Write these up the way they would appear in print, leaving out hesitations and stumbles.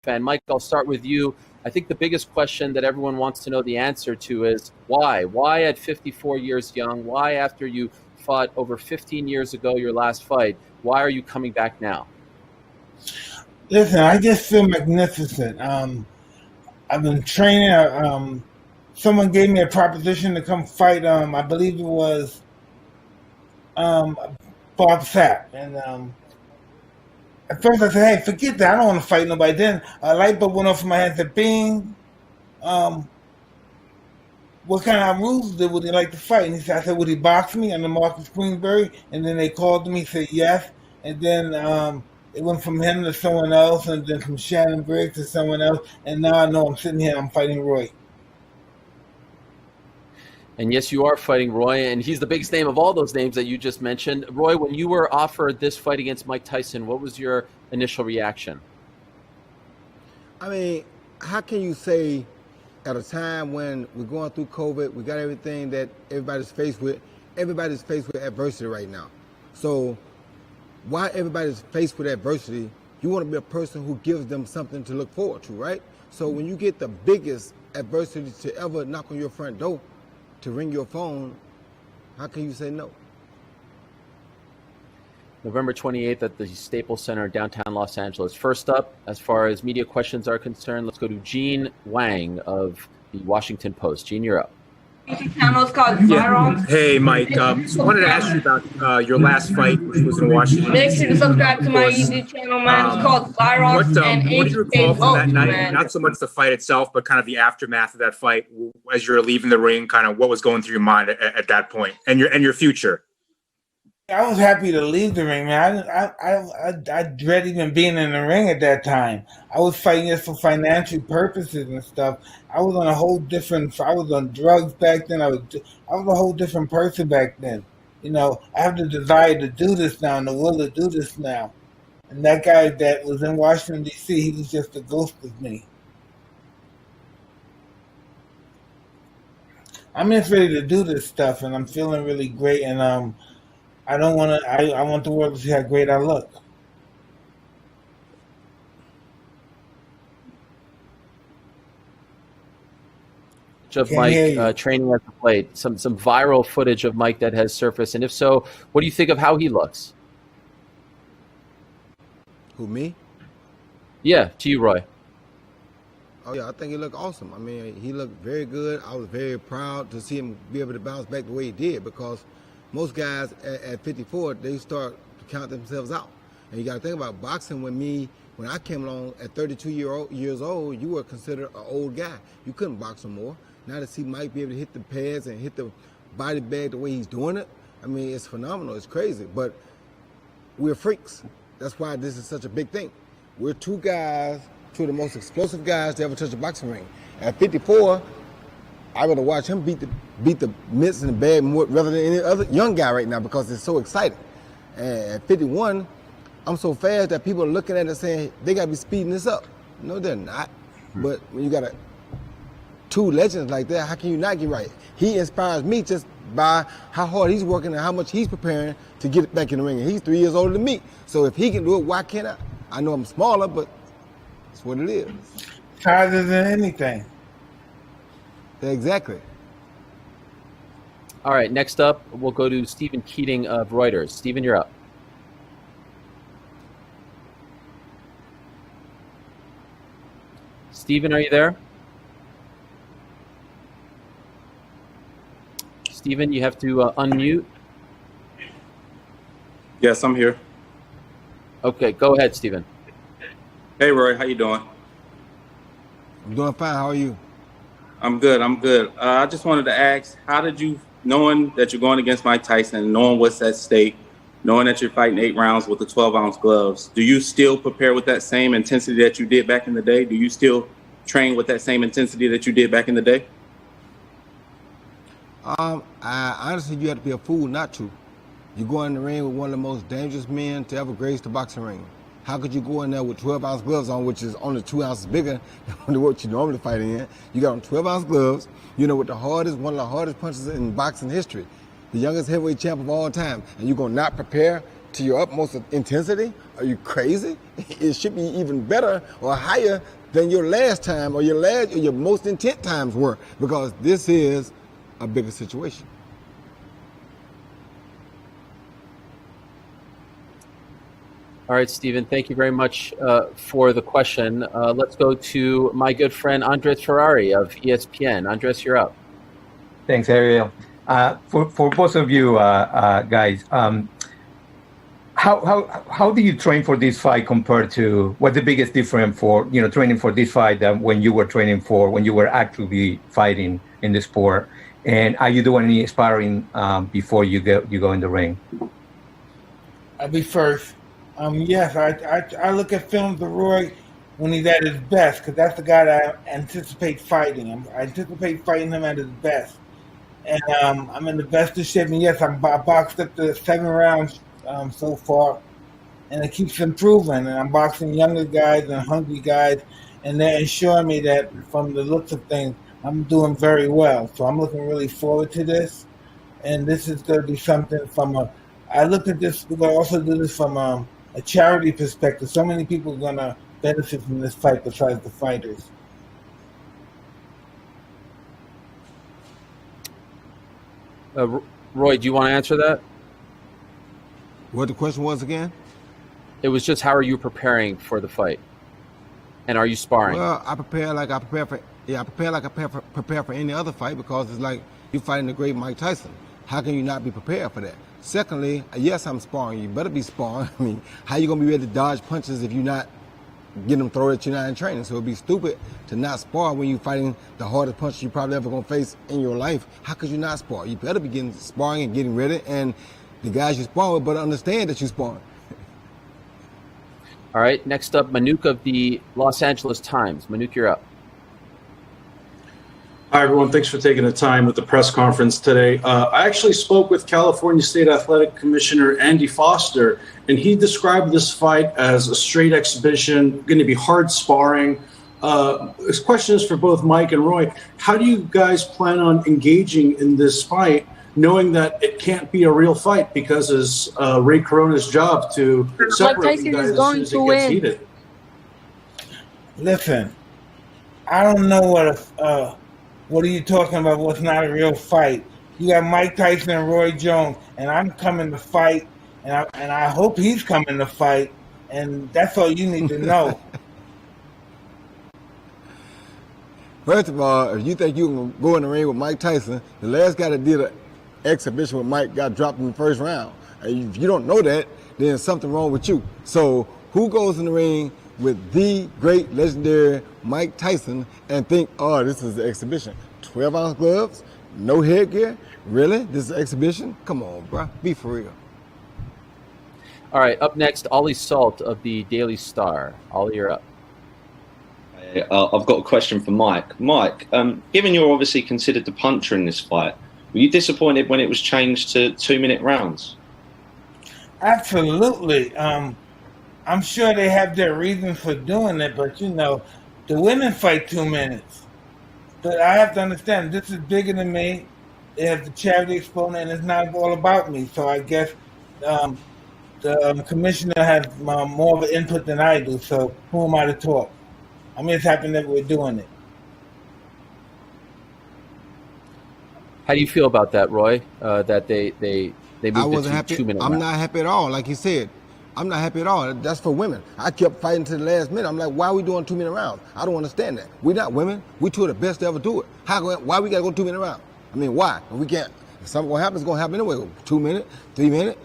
fan. Mike, I'll start with you. I think the biggest question that everyone wants to know the answer to is why? Why at 54 years young? Why after you fought over 15 years ago, your last fight? Why are you coming back now? Listen, I just feel magnificent. I've been training. Someone gave me a proposition to come fight. I believe it was Bob Sapp, and at first I said, "Hey, forget that. I don't want to fight nobody." Then a light bulb went off in my head. Said, "Bing, what kind of rules would he like to fight?" And I said, "Would he box me?" I'm the Marcus Queensberry, and then they called me, said yes, and then it went from him to someone else, and then from Shannon Briggs to someone else, and now I know I'm sitting here, I'm fighting Roy. And yes, you are fighting Roy, and he's the biggest name of all those names that you just mentioned. Roy, when you were offered this fight against Mike Tyson, what was your initial reaction? I mean, how can you say at a time when we're going through COVID, we got everything that everybody's faced with adversity right now. So while everybody's faced with adversity, you want to be a person who gives them something to look forward to, right? So when you get the biggest adversity to ever knock on your front door, to ring your phone, how can you say no? November 28th at the Staples Center in downtown Los Angeles. First up, as far as media questions are concerned, let's go to Gene Wang of the Washington Post. Gene, you're up. Channel's called Viral. Hey, Mike. So I wanted to ask you about your last fight, which was in Washington. Make sure to subscribe to my YouTube channel. Mine's called Viral. What do you recall from that night? Not so much the fight itself, but kind of the aftermath of that fight, as you're leaving the ring. Kind of what was going through your mind at that point, and your future. I was happy to leave the ring, man. I dread even being in the ring at that time. I was fighting just for financial purposes and stuff. I was on a whole different. I was on drugs back then. I was a whole different person back then. You know, I have the desire to do this now and the will to do this now. And that guy that was in Washington D.C., he was just a ghost of me. I'm just ready to do this stuff, and I'm feeling really great. And I don't want to. I want the world to see how great I look. Of Mike training at the plate, some viral footage of Mike that has surfaced, and if so, what do you think of how he looks? Who, me? Yeah, to you, Roy. Oh yeah, I think he looked awesome. I mean, he looked very good. I was very proud to see him be able to bounce back the way he did, because most guys at 54, they start to count themselves out. And you got to think about boxing. When I came along at 32 years old, you were considered an old guy. You couldn't box no more. Now to see Mike be able to hit the pads and hit the body bag the way he's doing it, I mean, it's phenomenal. It's crazy. But we're freaks. That's why this is such a big thing. We're two of the most explosive guys to ever touch a boxing ring. At 54, I would watch him beat the mitts in the bag more rather than any other young guy right now, because it's so exciting. And at 51, I'm so fast that people are looking at it and saying they got to be speeding this up. No, they're not. But when you got two legends like that, how can you not get right? He inspires me just by how hard he's working and how much he's preparing to get back in the ring. And he's 3 years older than me. So if he can do it, why can't I? I know I'm smaller, but it's what it is. Harder than anything. Exactly. All right, next up, we'll go to Stephen Keating of Reuters. Stephen, you're up. Stephen, are you there? Stephen, you have to unmute. Yes, I'm here. Okay, go ahead, Stephen. Hey, Roy, how you doing? I'm doing fine. How are you? I'm good. I just wanted to ask, how did you, knowing that you're going against Mike Tyson, knowing what's at stake, knowing that you're fighting 8 rounds with the 12-ounce gloves, do you still prepare with that same intensity that you did back in the day? Do you still train with that same intensity that you did back in the day? Honestly, you have to be a fool not to. You go in the ring with one of the most dangerous men to ever grace the boxing ring. How could you go in there with 12-ounce gloves on, which is only 2 ounces bigger than what you normally fight in? You got on 12-ounce gloves, with one of the hardest punches in boxing history, the youngest heavyweight champ of all time, and you're going to not prepare to your utmost intensity? Are you crazy? It should be even better or higher than your last time or your most intense times were, because this is a bigger situation. All right, Stephen, thank you very much for the question. Let's go to my good friend Andres Ferrari of ESPN. Andres, you're up. Thanks, Ariel. For both of you guys, how do you train for this fight compared to what's the biggest difference for training for this fight than when you were actively fighting in the sport? And are you doing any sparring before you go in the ring? I'll be first. Yes, I look at films of Roy when he's at his best, because that's the guy that I anticipate fighting. I anticipate fighting him at his best. And I'm in the best of shape. And yes, I boxed up to 7 rounds so far, and it keeps improving. And I'm boxing younger guys and hungry guys, and they're assuring me that from the looks of things, I'm doing very well. So I'm looking really forward to this. And this is going to be something I looked at this, we're going to also do this from a charity perspective. So many people are going to benefit from this fight besides the fighters. Roy, do you want to answer that? What the question was again? It was just, how are you preparing for the fight? And are you sparring? Well, I prepare like I prepare for any other fight, because it's like you're fighting the great Mike Tyson. How can you not be prepared for that? Secondly, yes, I'm sparring. You better be sparring. I mean, how you gonna be able to dodge punches if you're not getting them thrown at you not in training? So it'd be stupid to not spar when you're fighting the hardest punch you probably ever gonna face in your life. How could you not spar? You better be sparring and getting ready, and the guys you spar with better understand that you're sparring. All right, next up, Manuk of the Los Angeles Times. Manuk, you're up. Hi, everyone. Thanks for taking the time with the press conference today. I actually spoke with California State Athletic Commissioner Andy Foster, and he described this fight as a straight exhibition, going to be hard sparring. This question is for both Mike and Roy. How do you guys plan on engaging in this fight, knowing that it can't be a real fight because it's Ray Corona's job to separate you guys as soon as it gets heated? Listen, I don't know what are you talking about? What's not a real fight? You got Mike Tyson and Roy Jones, and I'm coming to fight, and I hope he's coming to fight, and that's all you need to know. First of all, if you think you can go in the ring with Mike Tyson, the last guy that did an exhibition with Mike got dropped in the first round. And if you don't know that, then there's something wrong with you. So who goes in the ring with the great legendary Mike Tyson and think, oh, this is an exhibition? 12-ounce gloves, no headgear? Really? This is an exhibition? Come on, bro. Be for real. All right, up next, Ollie Salt of the Daily Star. Ollie, you're up. I've got a question for Mike. Mike, given you're obviously considered the puncher in this fight, were you disappointed when it was changed to 2-minute rounds? Absolutely. I'm sure they have their reasons for doing it, but the women fight 2 minutes. But I have to understand, this is bigger than me. It has the charity exponent, and it's not all about me. So I guess the commissioner has more of an input than I do. So who am I to talk? I'm just happy that we're doing it. How do you feel about that, Roy? That they moved it to 2 minutes? I'm not happy at all. Like you said, I'm not happy at all. That's for women. I kept fighting to the last minute. I'm like, why are we doing 2-minute rounds? I don't understand that. We're not women. We two are the best to ever do it. Why we got to go 2-minute rounds? I mean, why? We can't. If something going to happen, it's going to happen anyway. 2 minutes, 3 minutes,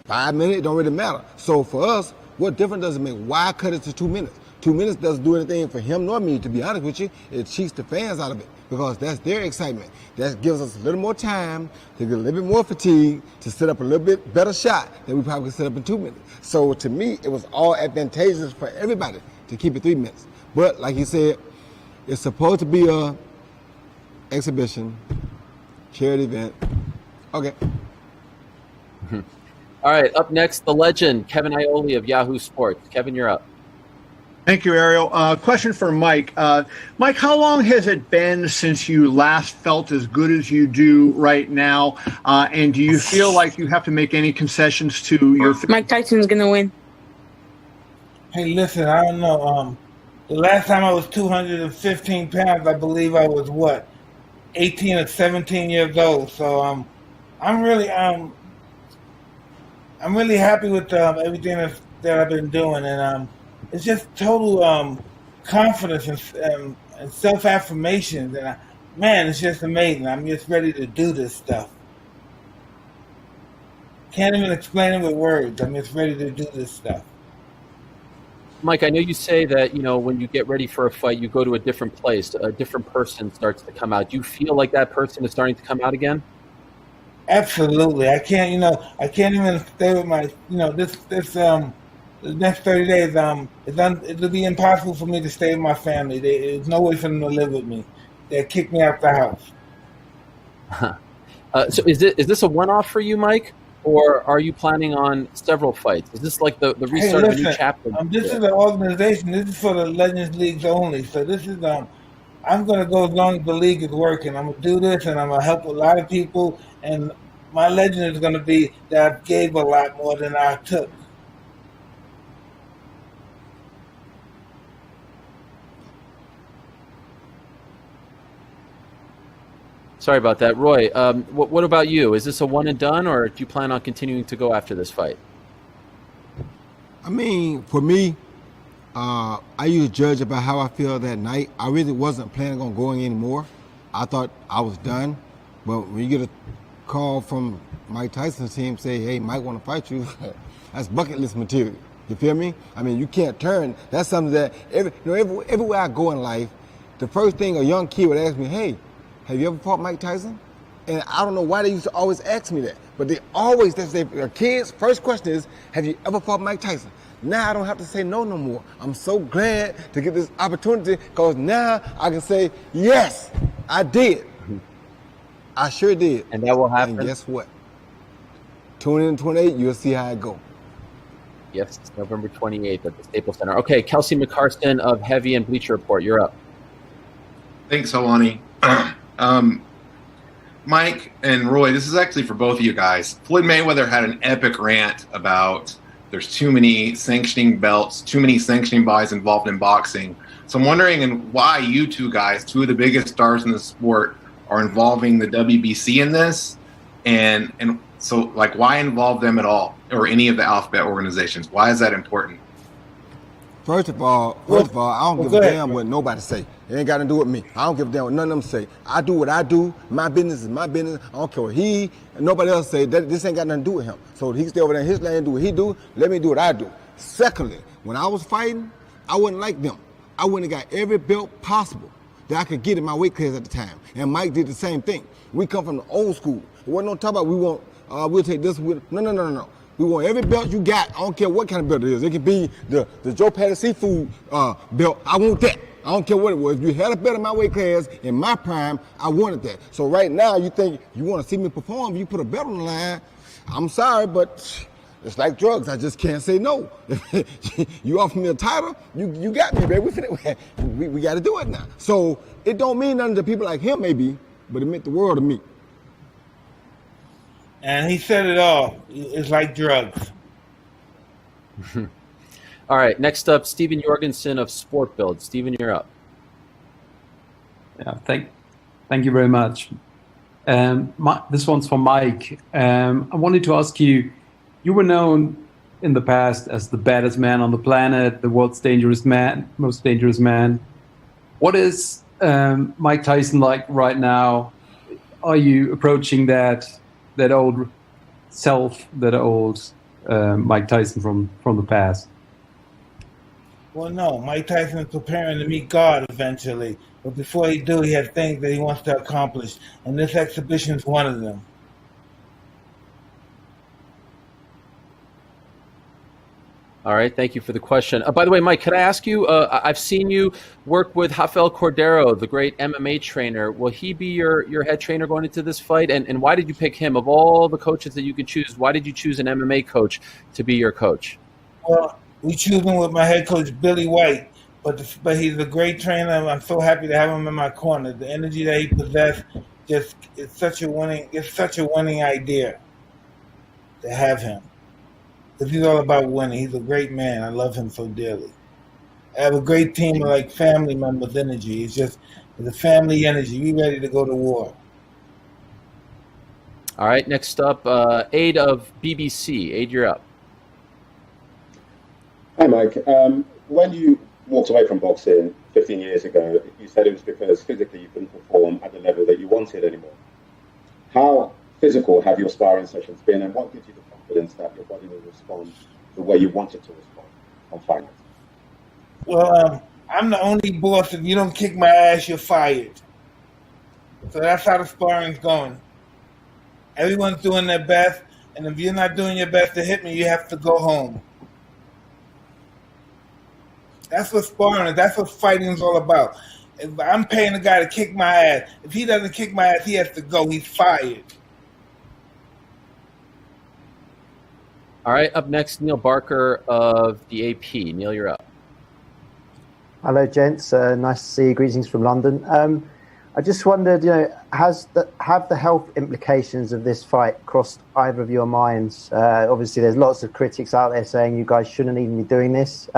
5 minutes, it don't really matter. So for us, what difference does it make? Why cut it to 2 minutes? 2 minutes doesn't do anything for him nor me, to be honest with you. It cheats the fans out of it because that's their excitement. That gives us a little more time to get a little bit more fatigue to set up a little bit better shot than we probably could set up in 2 minutes. So to me, it was all advantageous for everybody to keep it 3 minutes. But like you said, it's supposed to be a exhibition, charity event. Okay. All right, up next, the legend, Kevin Iole of Yahoo Sports. Kevin, you're up. Thank you, Ariel. Question for Mike. Mike, how long has it been since you last felt as good as you do right now? And do you feel like you have to make any concessions to your... Mike Tyson's going to win. Hey, listen, I don't know. The last time I was 215 pounds, I believe I was, 18 or 17 years old. So I'm really happy with everything that I've been doing. And it's just total confidence and self-affirmation. And man, it's just amazing. I'm just ready to do this stuff. Can't even explain it with words. I'm just ready to do this stuff. Mike, I know you say that, when you get ready for a fight, you go to a different place, a different person starts to come out. Do you feel like that person is starting to come out again? Absolutely. I can't even stay with my, the next 30 days, it'll be impossible for me to stay with my family. There's no way for them to live with me. They'll kick me out the house. So is this a one-off for you, Mike? Or are you planning on several fights? Is this like the restart of a new chapter? This is an organization. This is for the Legends Leagues only. So this is I'm going to go as long as the league is working. I'm going to do this, and I'm going to help a lot of people. And my legend is going to be that I gave a lot more than I took. Sorry about that. Roy, what about you? Is this a one and done, or do you plan on continuing to go after this fight? I mean, for me, I used to judge about how I feel that night. I really wasn't planning on going anymore. I thought I was done. But when you get a call from Mike Tyson's team say, hey, Mike want to fight you, that's bucket list material. You feel me? I mean, you can't turn. That's something that everywhere I go in life, the first thing a young kid would ask me, hey, have you ever fought Mike Tyson? And I don't know why they used to always ask me that, but their kids' first question is, have you ever fought Mike Tyson? Now I don't have to say no more. I'm so glad to get this opportunity because now I can say, yes, I did. I sure did. And that will happen. And guess what? Tune in 28, you'll see how it go. Yes, it's November 28th at the Staples Center. Okay, Kelsey McCarson of Heavy and Bleacher Report, you're up. Thanks, Alani. Mike and Roy, this is actually for both of you guys. Floyd Mayweather had an epic rant about there's too many sanctioning belts, too many sanctioning bodies involved in boxing. So I'm wondering why you two guys, two of the biggest stars in the sport, are involving the WBC in this, and so like why involve them at all, or any of the alphabet organizations? Why is that important? First of all, I don't give a damn what nobody say. It ain't got to do with me. I don't give a damn what none of them say. I do what I do. My business is my business. I don't care what he and nobody else say. This ain't got nothing to do with him. So he can stay over there in his lane and do what he do. Let me do what I do. Secondly, when I was fighting, I wasn't like them. I went and got every belt possible that I could get in my weight class at the time. And Mike did the same thing. We come from the old school. It wasn't no talk about we'll take this. No. We want every belt you got. I don't care what kind of belt it is. It could be the Joe Patty Seafood belt. I want that. I don't care what it was. If you had a belt in my weight class, in my prime, I wanted that. So right now, you think you want to see me perform, you put a belt on the line. I'm sorry, but it's like drugs. I just can't say no. You offer me a title, you got me, baby. We got to do it now. So it don't mean nothing to people like him, maybe, but it meant the world to me. And he said it all. It's like drugs. All right, next up, Steven Jorgensen of Sport Build. Steven, you're up. Yeah, thank you very much. This one's for Mike. I wanted to ask you, you were known in the past as the baddest man on the planet, the world's most dangerous man. What is Mike Tyson like right now? Are you approaching that old self, that old Mike Tyson from the past? Well, no. Mike Tyson is preparing to meet God eventually. But before he do, he has things that he wants to accomplish. And this exhibition is one of them. All right, thank you for the question. By the way, Mike, could I ask you, I've seen you work with Rafael Cordero, the great MMA trainer. Will he be your head trainer going into this fight? And why did you pick him? Of all the coaches that you could choose, why did you choose an MMA coach to be your coach? Well, we choose him with my head coach, Billy White. but he's a great trainer. I'm so happy to have him in my corner. The energy that he possesses, it's such a winning idea to have him, because he's all about winning. He's a great man. I love him so dearly. I have a great team of like family members energy. It's a family energy. We ready to go to war. All right, next up, Aid of BBC. Aid, you're up. Hi, Mike. When you walked away from boxing 15 years ago, you said it was because physically you couldn't perform at the level that you wanted anymore. How physical have your sparring sessions been, and what gives you the confidence that your body will respond the way you want it to respond on fight night? Well, I'm the only boss. If you don't kick my ass, you're fired. So that's how the sparring's going. Everyone's doing their best, and if you're not doing your best to hit me, you have to go home. That's what sparring is. That's what fighting is all about. If I'm paying a guy to kick my ass, if he doesn't kick my ass, he has to go. He's fired. All right, up next, Neil Barker of the AP. Neil, you're up. Hello, gents. Nice to see you. Greetings from London. I just wondered, have the health implications of this fight crossed either of your minds? Obviously, there's lots of critics out there saying you guys shouldn't even be doing this.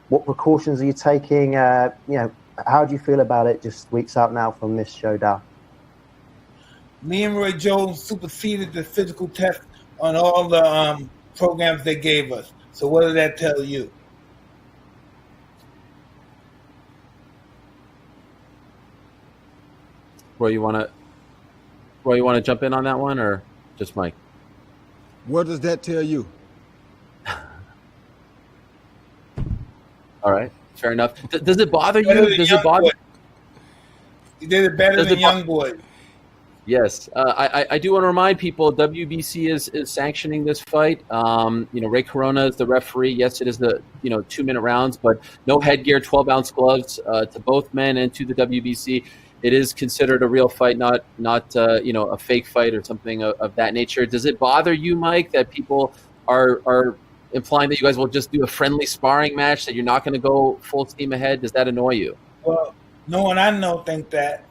What precautions are you taking? How do you feel about it just weeks out now from this showdown? Me and Roy Jones superseded the physical test on all the programs they gave us. So what did that tell you? Roy, you want to jump in on that one, or just Mike? What does that tell you? All right, fair enough. Does it bother you? Does it bother? You did it better than Young Boy. Yes, I do want to remind people WBC is sanctioning this fight. Ray Corona is the referee. Yes, it is the 2-minute rounds, but no headgear, 12-ounce gloves to both men and to the WBC. It is considered a real fight, not a fake fight or something of that nature. Does it bother you, Mike, that people are implying that you guys will just do a friendly sparring match, that you're not going to go full steam ahead? Does that annoy you? Well, no one I know think that.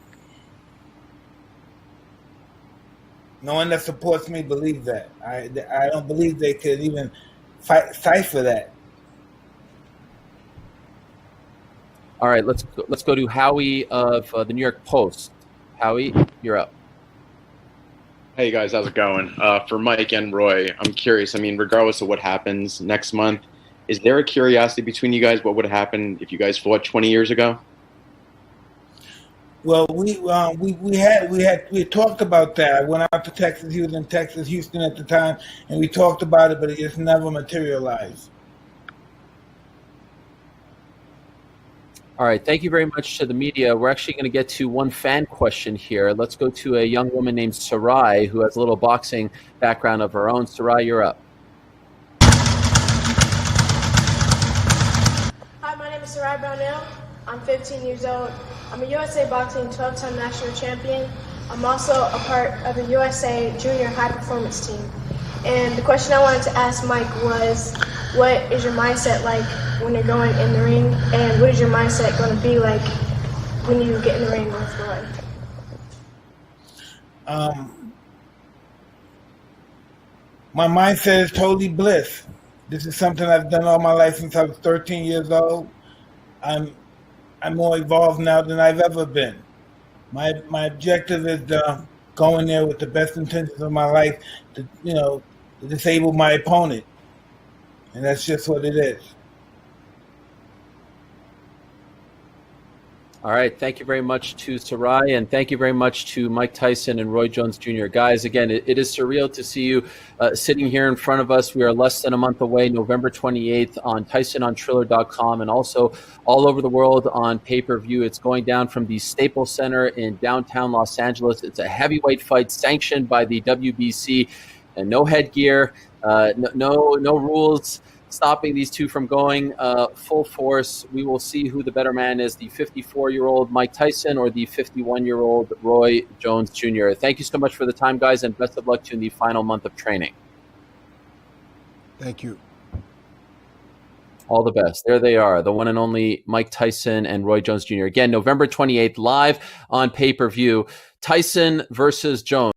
No one that supports me believes that. I don't believe they could even fight for that. All right, let's go to Howie of the New York Post. Howie, you're up. Hey guys, how's it going? For Mike and Roy, I'm curious. I mean, regardless of what happens next month, is there a curiosity between you guys? What would happen if you guys fought 20 years ago? Well, we talked about that. I went out to Texas. He was in Texas, Houston at the time, and we talked about it, but it just never materialized. All right, thank you very much to the media. We're actually going to get to one fan question here. Let's go to a young woman named Sarai, who has a little boxing background of her own. Sarai, you're up. Hi, my name is Sarai Brownell. I'm 15 years old. I'm a USA Boxing 12-time national champion. I'm also a part of the USA Junior High Performance team. And the question I wanted to ask Mike was, what is your mindset like when you're going in the ring, and what is your mindset going to be like when you get in the ring with Roy? My mindset is totally bliss. This is something I've done all my life since I was 13 years old. I'm more evolved now than I've ever been. My objective is to go in there with the best intentions of my life to disable my opponent. And that's just what it is. All right, thank you very much to Sarai, and thank you very much to Mike Tyson and Roy Jones Jr. Guys, again, it is surreal to see you sitting here in front of us. We are less than a month away, November 28th, on TysonOnTriller.com, and also all over the world on pay-per-view. It's going down from the Staples Center in downtown Los Angeles. It's a heavyweight fight sanctioned by the WBC, and no headgear, no rules stopping these two from going full force. We will see who the better man is, the 54-year-old Mike Tyson or the 51-year-old Roy Jones Jr. Thank you so much for the time, guys, and best of luck to you in the final month of training. Thank you. All the best. There they are, the one and only Mike Tyson and Roy Jones Jr. Again, November 28th, live on pay-per-view. Tyson versus Jones.